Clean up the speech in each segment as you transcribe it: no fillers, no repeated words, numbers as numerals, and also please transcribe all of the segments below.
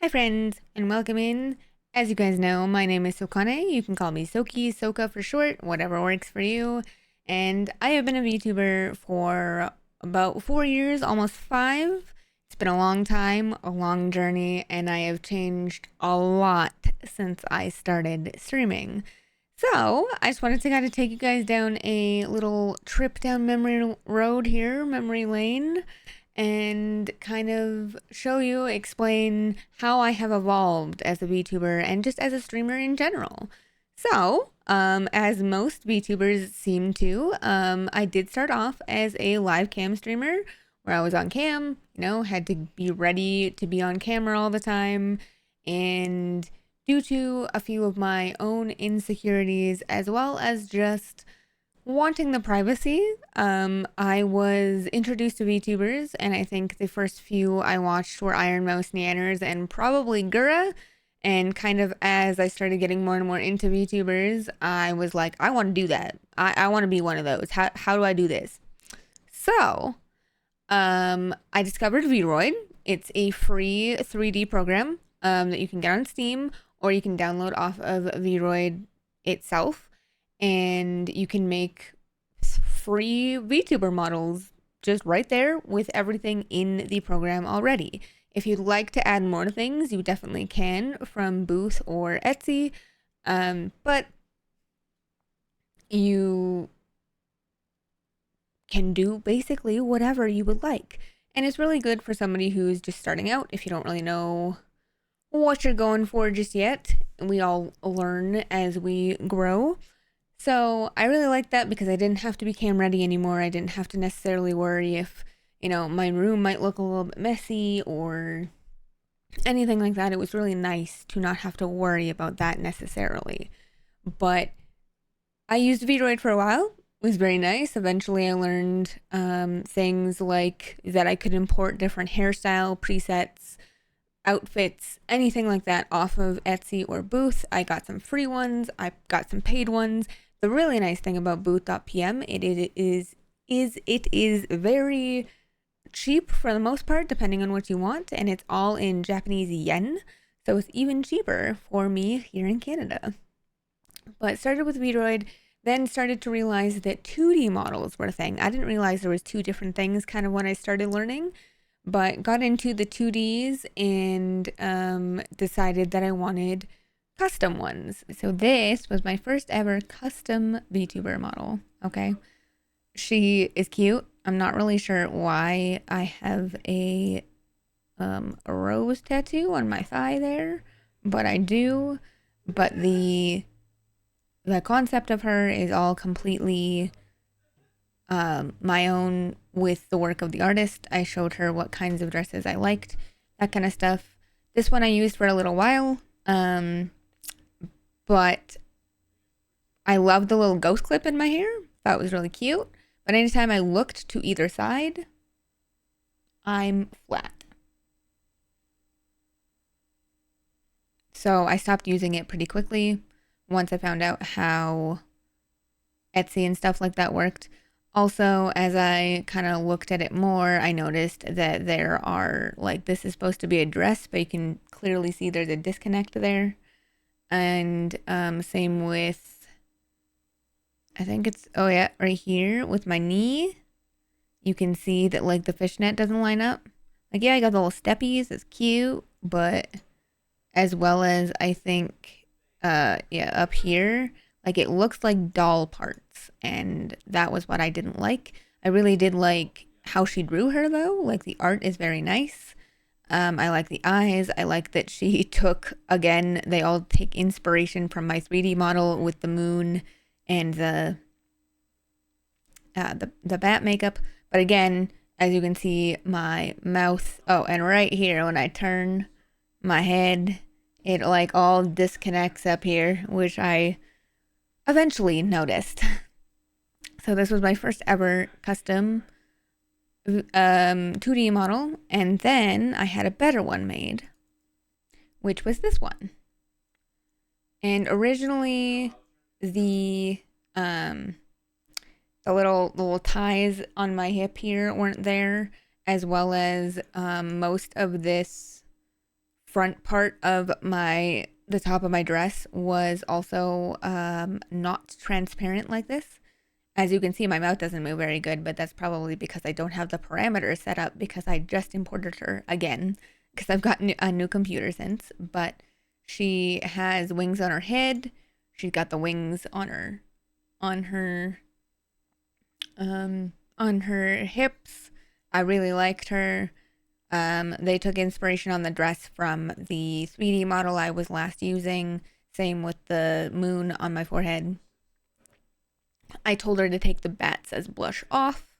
Hi friends, and welcome in. As you guys know, my name is Sokanei. You can call me Soki, Soka for short, whatever works for you. And I have been a VTuber for about 4 years, almost 5. It's been a long time, a long journey, and I have changed a lot since I started streaming. So, I just wanted to kind of take you guys down a little trip down memory road here, memory lane, and kind of show you, explain how I have evolved as a VTuber and just as a streamer in general. So, as most VTubers seem to, I did start off as a live cam streamer where I was on cam, had to be ready to be on camera all the time. And due to a few of my own insecurities, as well as just wanting the privacy, I was introduced to VTubers, and I think the first few I watched were Iron Mouse, Neanners, and probably Gura. And kind of as I started getting more and more into VTubers, I was like, I want to do that. I want to be one of those. How do I do this? So, I discovered Vroid. It's a free 3D program that you can get on Steam, or you can download off of Vroid itself, and you can make free VTuber models just right there with everything in the program already. If you'd like to add more things, you definitely can from Booth or Etsy, but you can do basically whatever you would like. And it's really good for somebody who's just starting out if you don't really know what you're going for just yet. We all learn as we grow. So I really like that because I didn't have to be cam ready anymore. I didn't have to necessarily worry if, my room might look a little bit messy or anything like that. It was really nice to not have to worry about that necessarily. But I used Vroid for a while. It was very nice. Eventually I learned things like that I could import different hairstyle presets, outfits, anything like that off of Etsy or Booth. I got some free ones. I got some paid ones. The really nice thing about Booth.pm, it is very cheap for the most part, depending on what you want, and it's all in Japanese yen, so it's even cheaper for me here in Canada. But started with Vroid, then started to realize that 2D models were a thing. I didn't realize there was two different things kind of when I started learning, but got into the 2Ds and decided that I wanted custom ones. So this was my first ever custom VTuber model. Okay. She is cute. I'm not really sure why I have a rose tattoo on my thigh there, but I do. But the concept of her is all completely my own with the work of the artist. I showed her what kinds of dresses I liked, that kind of stuff. This one I used for a little while, but I love the little ghost clip in my hair. Thought it was really cute. But anytime I looked to either side, I'm flat. So I stopped using it pretty quickly once I found out how Etsy and stuff like that worked. Also, as I kind of looked at it more, I noticed that there are, this is supposed to be a dress, but you can clearly see there's a disconnect there. And same with, I think it's, oh yeah, right here with my knee. You can see that, the fishnet doesn't line up. Yeah, I got the little steppies, it's cute, but as well as I think, up here, it looks like doll parts, and that was what I didn't like. I really did like how she drew her, though. The art is very nice. I like the eyes. I like that she took, again, they all take inspiration from my 3D model with the moon and the bat makeup. But again, as you can see, my mouth, oh, and right here, when I turn my head, it all disconnects up here, which I eventually noticed. So this was my first ever custom 2D model, and then I had a better one made, which was this one. And originally the little ties on my hip here weren't there, as well as most of this front part of the top of my dress was also not transparent like this. As you can see, my mouth doesn't move very good, but that's probably because I don't have the parameters set up because I just imported her again because I've gotten a new computer since. But she has wings on her head. She's got the wings on her hips. I really liked her. They took inspiration on the dress from the 3D model I was last using. Same with the moon on my forehead. I told her to take the bats as blush off,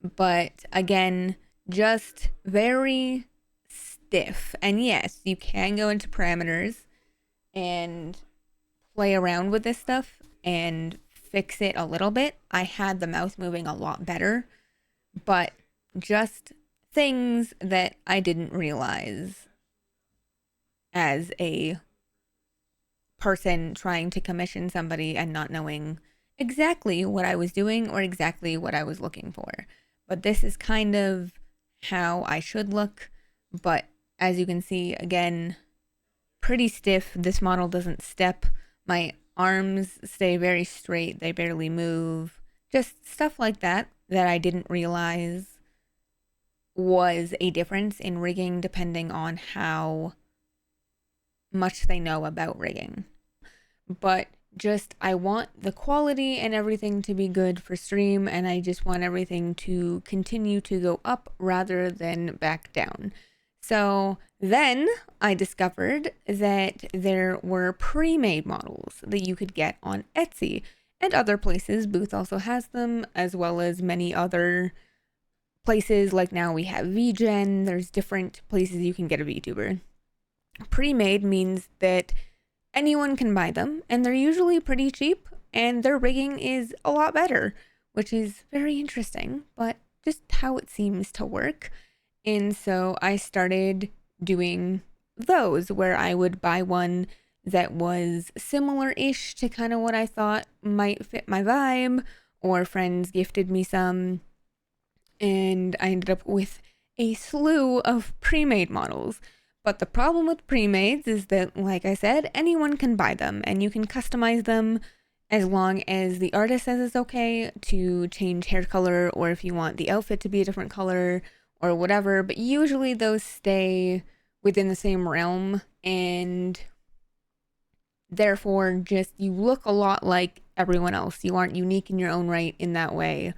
but again, just very stiff. And yes, you can go into parameters and play around with this stuff and fix it a little bit. I had the mouth moving a lot better, but just things that I didn't realize as a person trying to commission somebody and not knowing exactly what I was doing or exactly what I was looking for. But this is kind of how I should look. But as you can see, again, pretty stiff. This model doesn't step. My arms stay very straight. They barely move. Just stuff like that I didn't realize was a difference in rigging depending on how much they know about rigging. But just, I want the quality and everything to be good for stream, and I just want everything to continue to go up rather than back down. So then I discovered that there were pre-made models that you could get on Etsy and other places. Booth also has them, as well as many other places. Like now we have VGen. There's different places you can get a VTuber. Pre-made means that anyone can buy them, and they're usually pretty cheap, and their rigging is a lot better, which is very interesting, but just how it seems to work. And so I started doing those, where I would buy one that was similar-ish to kind of what I thought might fit my vibe, or friends gifted me some, and I ended up with a slew of pre-made models. But the problem with pre-mades is that, like I said, anyone can buy them, and you can customize them as long as the artist says it's okay to change hair color, or if you want the outfit to be a different color or whatever. But usually those stay within the same realm, and therefore just you look a lot like everyone else. You aren't unique in your own right in that way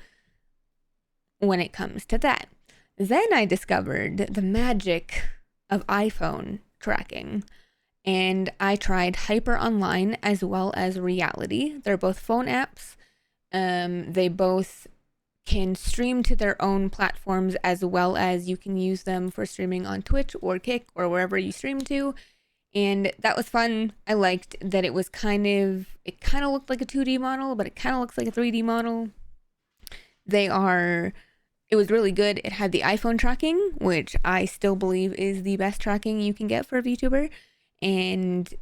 when it comes to that. Then I discovered the magic of iPhone tracking, and I tried Hyper Online as well as Reality. They're both phone apps. They both can stream to their own platforms, as well as you can use them for streaming on Twitch or Kick or wherever you stream to. And that was fun. I liked that it kind of looked like a 2D model, but it kind of looks like a 3D model. It was really good. It had the iPhone tracking, which I still believe is the best tracking you can get for a VTuber. And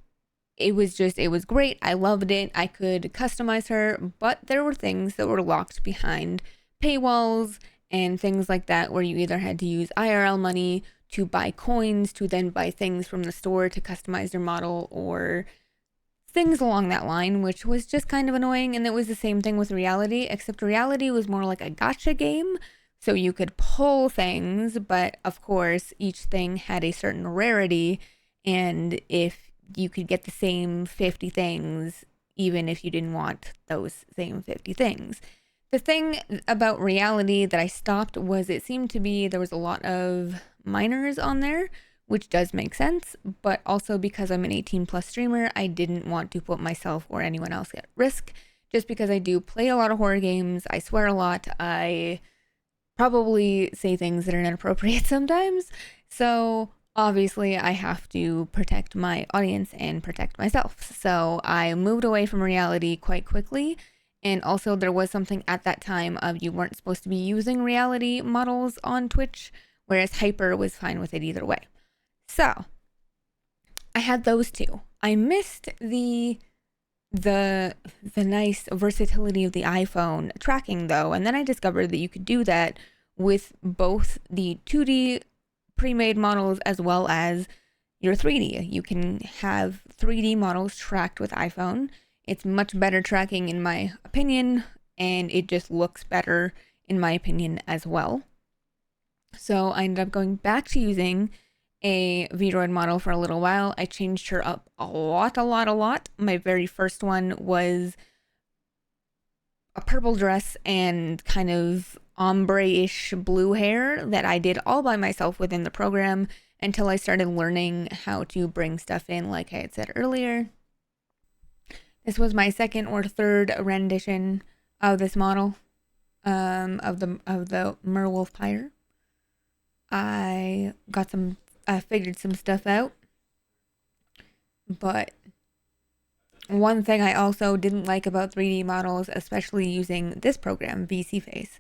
it was great. I loved it. I could customize her, but there were things that were locked behind paywalls and things like that, where you either had to use IRL money to buy coins to then buy things from the store to customize your model, or things along that line, which was just kind of annoying. And it was the same thing with Reality, except Reality was more like a gacha game. So you could pull things, but of course, each thing had a certain rarity, and if you could get the same 50 things, even if you didn't want those same 50 things. The thing about Reality that I stopped was it seemed to be there was a lot of minors on there, which does make sense, but also because I'm an 18+ streamer, I didn't want to put myself or anyone else at risk, just because I do play a lot of horror games, I swear a lot, I probably say things that are inappropriate sometimes. So obviously I have to protect my audience and protect myself. So I moved away from Reality quite quickly. And also there was something at that time of you weren't supposed to be using Reality models on Twitch, whereas Hyper was fine with it either way. So I had those two. I missed the nice versatility of the iPhone tracking though, and then I discovered that you could do that with both the 2D pre-made models as well as your 3D. You can have 3D models tracked with iPhone. It's much better tracking in my opinion, and it just looks better in my opinion as well. So I ended up going back to using a VTuber model for a little while. I changed her up a lot. My very first one was a purple dress and kind of ombre-ish blue hair that I did all by myself within the program until I started learning how to bring stuff in, like I had said earlier. This was my second or third rendition of this model, of the mermaid-vampire. I figured some stuff out, but one thing I also didn't like about 3D models, especially using this program, VSeeFace,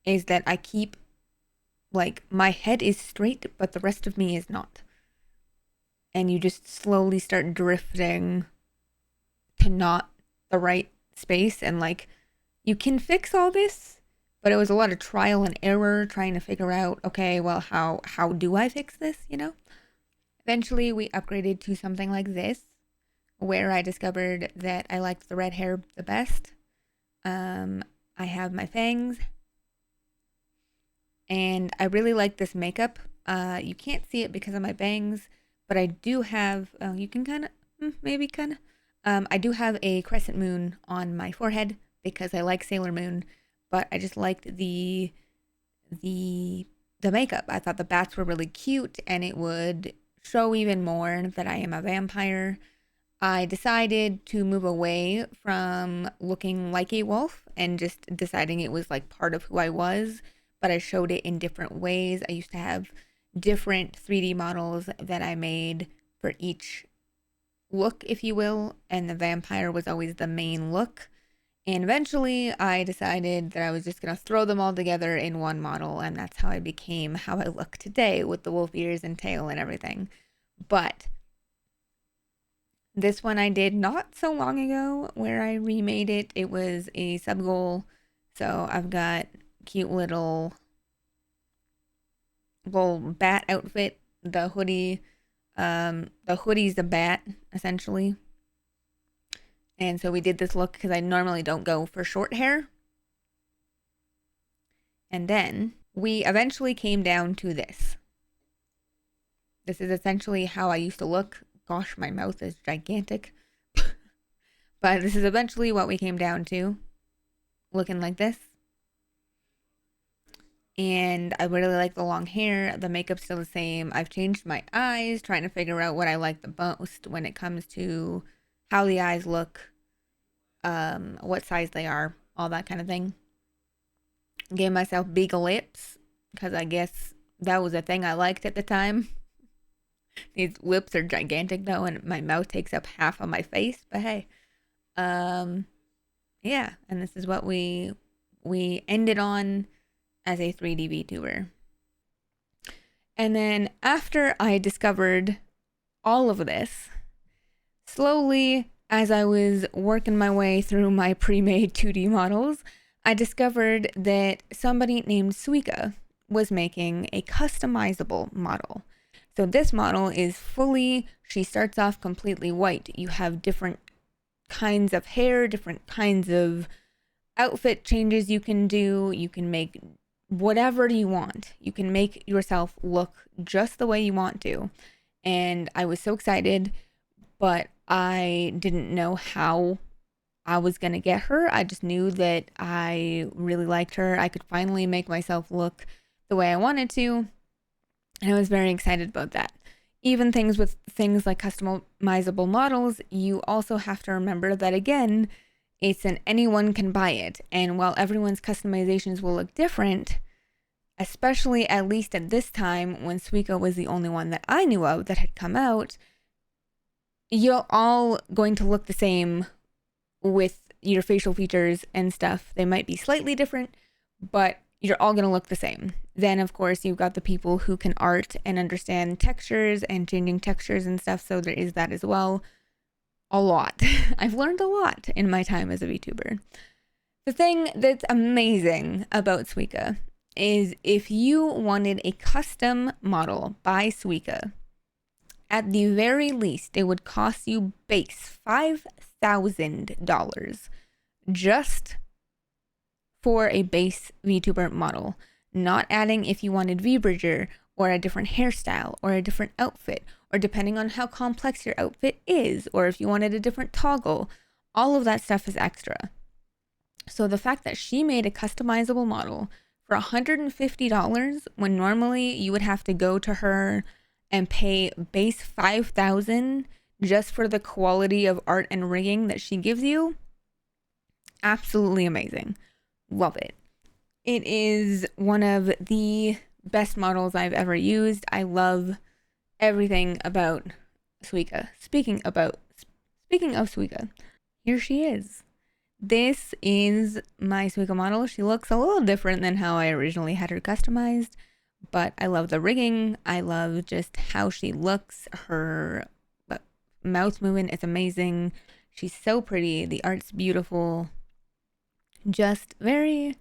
is that I keep, like, my head is straight, but the rest of me is not. And you just slowly start drifting to not the right space. And, like, you can fix all this, but it was a lot of trial and error trying to figure out, okay, well, how do I fix this, you know? Eventually, we upgraded to something like this, where I discovered that I liked the red hair the best. I have my fangs, and I really like this makeup. You can't see it because of my bangs, but I do have, you can kind of, maybe kind of, I do have a crescent moon on my forehead because I like Sailor Moon, but I just liked the makeup. I thought the bats were really cute, and it would show even more that I am a vampire. I decided to move away from looking like a wolf and just deciding it was like part of who I was, but I showed it in different ways. I used to have different 3D models that I made for each look, if you will, and the vampire was always the main look. And eventually I decided that I was just going to throw them all together in one model, and that's how I became how I look today with the wolf ears and tail and everything. But this one I did not so long ago where I remade it. It was a sub goal. So I've got cute little bat outfit, the hoodie. The hoodie's the bat, essentially. And so we did this look because I normally don't go for short hair. And then we eventually came down to this. This is essentially how I used to look. Gosh, my mouth is gigantic. But this is eventually what we came down to. Looking like this. And I really like the long hair. The makeup's still the same. I've changed my eyes, trying to figure out what I like the most when it comes to how the eyes look, what size they are, all that kind of thing. Gave myself big lips because I guess that was a thing I liked at the time. These lips are gigantic though, and my mouth takes up half of my face, but hey. Yeah, and this is what we ended on as a 3D VTuber. And then after I discovered all of this, slowly as I was working my way through my pre-made 2D models, I discovered that somebody named Suika was making a customizable model. So this model is fully, she starts off completely white. You have different kinds of hair, different kinds of outfit changes you can do. You can make whatever you want. You can make yourself look just the way you want to. And I was so excited, but I didn't know how I was going to get her. I just knew that I really liked her. I could finally make myself look the way I wanted to. And I was very excited about that. Even things with things like customizable models, you also have to remember that, again, it's an anyone can buy it. And while everyone's customizations will look different, especially at least at this time when Suika was the only one that I knew of that had come out, you're all going to look the same with your facial features and stuff. They might be slightly different, but you're all going to look the same. Then, of course, you've got the people who can art and understand textures and changing textures and stuff, so there is that as well. A lot. I've learned a lot in my time as a VTuber. The thing that's amazing about Suika is if you wanted a custom model by Suika, at the very least, it would cost you base $5,000 just for a base VTuber model, not adding if you wanted V-Bridger or a different hairstyle or a different outfit, or depending on how complex your outfit is, or if you wanted a different toggle. All of that stuff is extra. So the fact that she made a customizable model for $150 when normally you would have to go to her and pay base $5,000 just for the quality of art and rigging that she gives you, absolutely amazing. Love it. It is one of the best models I've ever used. I love everything about Suika. Speaking of Suika, here she is. This is my Suika model. She looks a little different than how I originally had her customized, but I love the rigging. I love just how she looks. Her mouth movement is amazing. She's so pretty. The art's beautiful. Just very,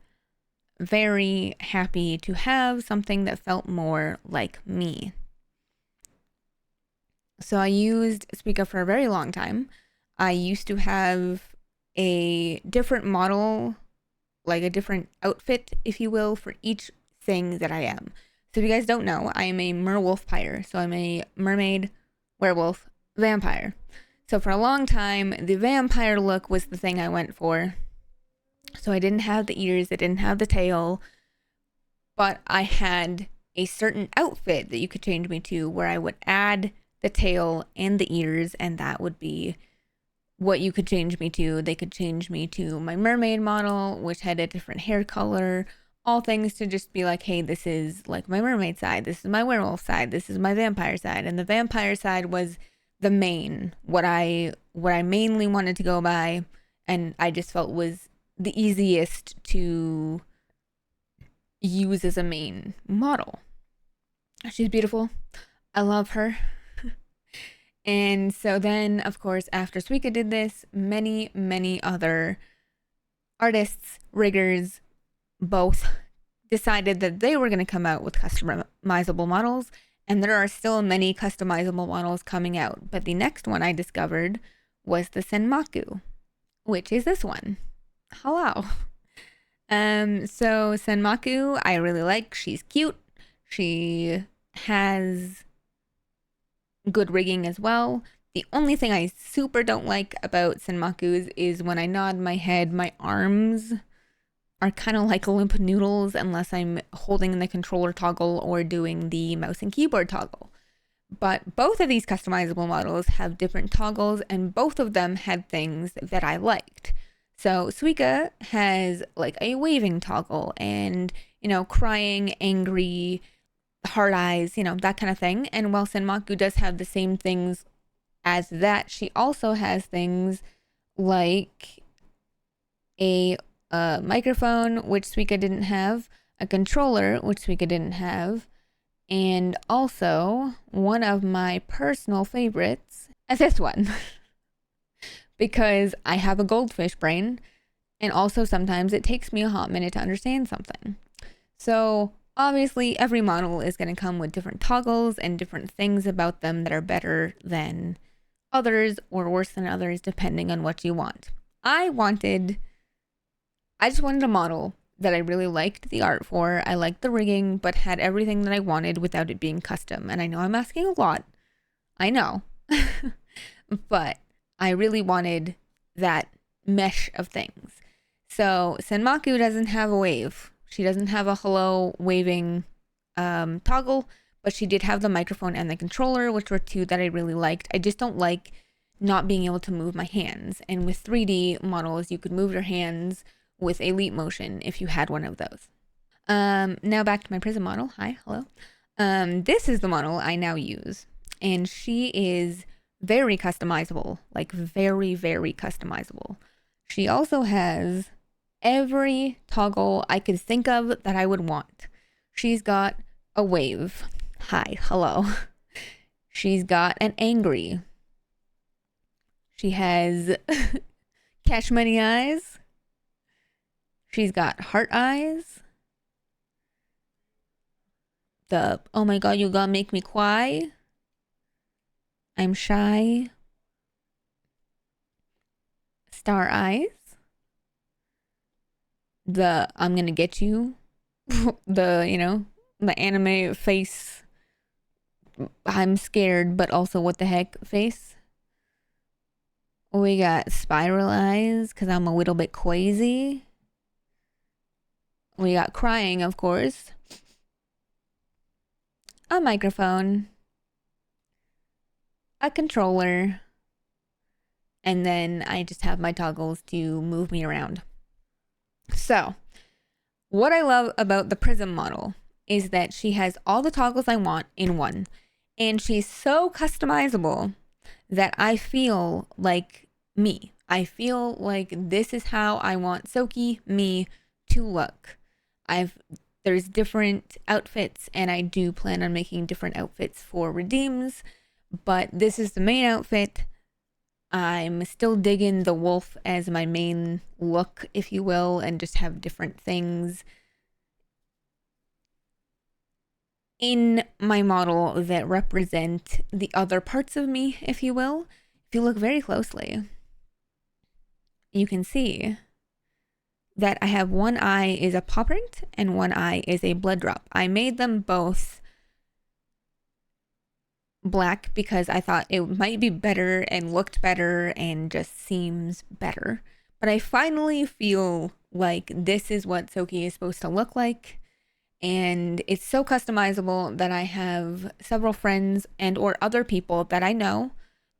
very happy to have something that felt more like me. So I used Suika for a very long time. I used to have a different model, like a different outfit, if you will, for each thing that I am. So if you guys don't know, I am a merwolf-pyre. So I'm a mermaid, werewolf, vampire. So for a long time, the vampire look was the thing I went for. So I didn't have the ears, I didn't have the tail, but I had a certain outfit that you could change me to where I would add the tail and the ears, and that would be what you could change me to. They could change me to my mermaid model, which had a different hair color, all things to just be like, hey, this is like my mermaid side, this is my werewolf side, this is my vampire side. And the vampire side was the main, what I mainly wanted to go by, and I just felt was the easiest to use as a main model. She's beautiful. I love her. And so then, of course, after Suika did this, many, many other artists, riggers, both decided that they were going to come out with customizable models. And there are still many customizable models coming out. But the next one I discovered was the Senmaku, which is this one. Hello. So Senmaku, I really like. She's cute. She has good rigging as well. The only thing I super don't like about Senmaku's is when I nod my head, my arms are kind of like limp noodles unless I'm holding the controller toggle or doing the mouse and keyboard toggle. But both of these customizable models have different toggles, and both of them had things that I liked. So Suika has like a waving toggle and, crying, angry, hard eyes, that kind of thing. And while Senmaku does have the same things as that, she also has things like a microphone, which Suika didn't have, a controller, which Suika didn't have, and also one of my personal favorites is this one. Because I have a goldfish brain, and also sometimes it takes me a hot minute to understand something. So obviously every model is going to come with different toggles and different things about them that are better than others or worse than others, depending on what you want. I just wanted a model that I really liked the art for. I liked the rigging, but had everything that I wanted without it being custom. And I know I'm asking a lot. I know. But I really wanted that mesh of things. So Senmaku doesn't have a wave. She doesn't have a hello waving toggle, but she did have the microphone and the controller, which were two that I really liked. I just don't like not being able to move my hands. And with 3D models, you could move your hands with a leap motion if you had one of those. Now back to my Prism model. Hi, hello. This is the model I now use, and she is very customizable, like very, very customizable. She also has every toggle I could think of that I would want. She's got a wave. Hi, hello. She's got an angry. She has cash money eyes. She's got heart eyes. The, oh my god, you gonna make me cry. I'm shy. Star eyes. The I'm gonna get you. The the anime face. I'm scared, but also what the heck face. We got spiral eyes because I'm a little bit crazy. We got crying, of course. A microphone. A controller. And then I just have my toggles to move me around. So, what I love about the Prism model is that she has all the toggles I want in one. And she's so customizable that I feel like me. I feel like this is how I want Soki, me, to look. There's different outfits, and I do plan on making different outfits for redeems, but this is the main outfit. I'm still digging the wolf as my main look, if you will, and just have different things in my model that represent the other parts of me, if you will. If you look very closely, you can see that I have one eye is a paw print and one eye is a blood drop. I made them both black because I thought it might be better and looked better and just seems better. But I finally feel like this is what Soki is supposed to look like. And it's so customizable that I have several friends and or other people that I know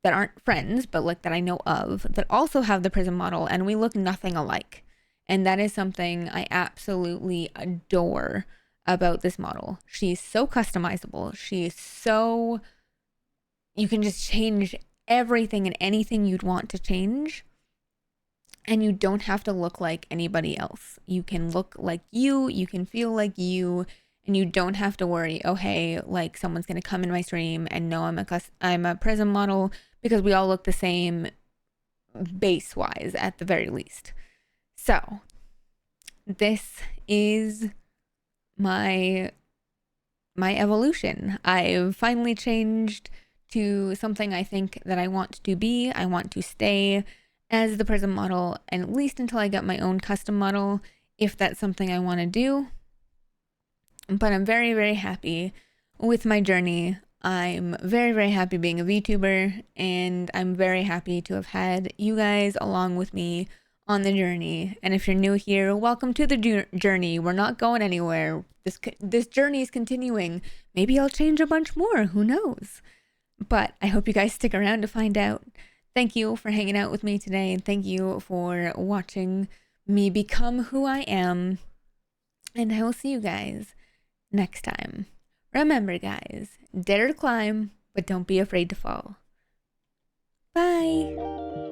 that aren't friends, but like that I know of, that also have the Prism model, and we look nothing alike. And that is something I absolutely adore about this model. She's so customizable. She's so... You can just change everything and anything you'd want to change. And you don't have to look like anybody else. You can look like you can feel like you, and you don't have to worry, oh hey, like someone's gonna come in my stream and know I'm a Prism model, because we all look the same base-wise at the very least. So, this is my evolution. I've finally changed to something I think that I want to be. I want to stay as the Prism model, and at least until I get my own custom model, if that's something I want to do. But I'm very, very happy with my journey. I'm very, very happy being a VTuber, and I'm very happy to have had you guys along with me on the journey. And if you're new here, welcome to the journey. We're not going anywhere. This journey is continuing. Maybe I'll change a bunch more. Who knows? But I hope you guys stick around to find out. Thank you for hanging out with me today, and thank you for watching me become who I am. And I will see you guys next time. Remember, guys, dare to climb, but don't be afraid to fall. Bye!